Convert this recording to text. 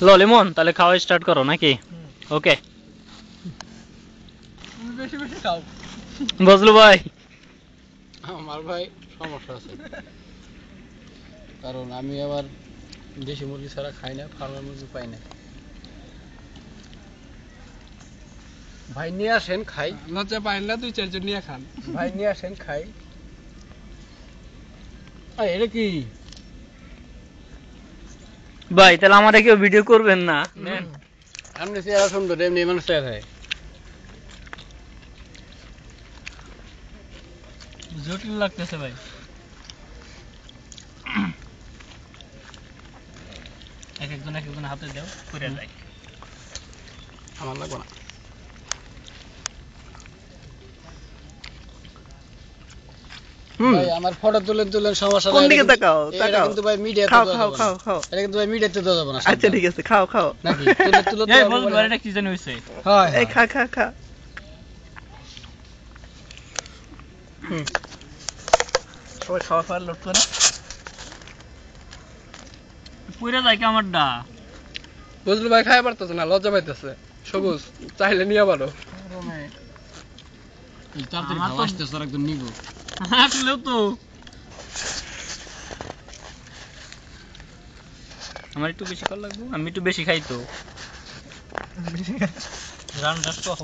লো লিমন তাহলে খাওয়া স্টার্ট করো নাকি? ওকে তুমি বেশি বেশি খাও। বজলু ভাই আমার ভাই সমস্যা আছে, কারণ আমি আবার দেশি মুরগি ছাড়া খাই না, ফার্মের মুরগি পাই না। ভাই নিয়ে আসেন খাই। লজ্জা পাইন না, 2-4 জন নিয়ে খান। ভাই নিয়ে আসেন খাই। এটা কি ভাই তাহলে আমারে কেউ ভিডিও করবেন না? আপনি চেহারা সুন্দর, এমনি মানুষ চেহারা হয়। জটিল লাগতেছে ভাই। এক একজন হাতে দাও করে যায়। আমার লাগবে না। ভাই আমার ফটো তুলেন সমস্যা নাই। কোন দিকে তাকাও এটা তাকাও কিন্তু ভাই মিডিয়াতে খাও দেওয়া খাও যাবে না। খাও খাও এটা কিন্তু ভাই মিডিয়াতে দেওয়া যাবে না। আচ্ছা ঠিক আছে খাও খাও নাকি তুলে এই বজলু ভাই এটা কি জানি হইছে? হয় এই খা খা খা সবাই খাওয়া খাওয়া লোট করে পুরা যায় কি আমারটা? বজলু ভাই খাই পারতেছে না, লজ্জা পাইতেছে। সবুজ চাইলে নিয়ে পারো। তাড়াতাড়ি খাওয়া আসতেছে, আর একদম নিবো। আসলেও তো আমার একটু বেশি কর লাগবে, আমি একটু বেশি খাই তো। রান রাস কহ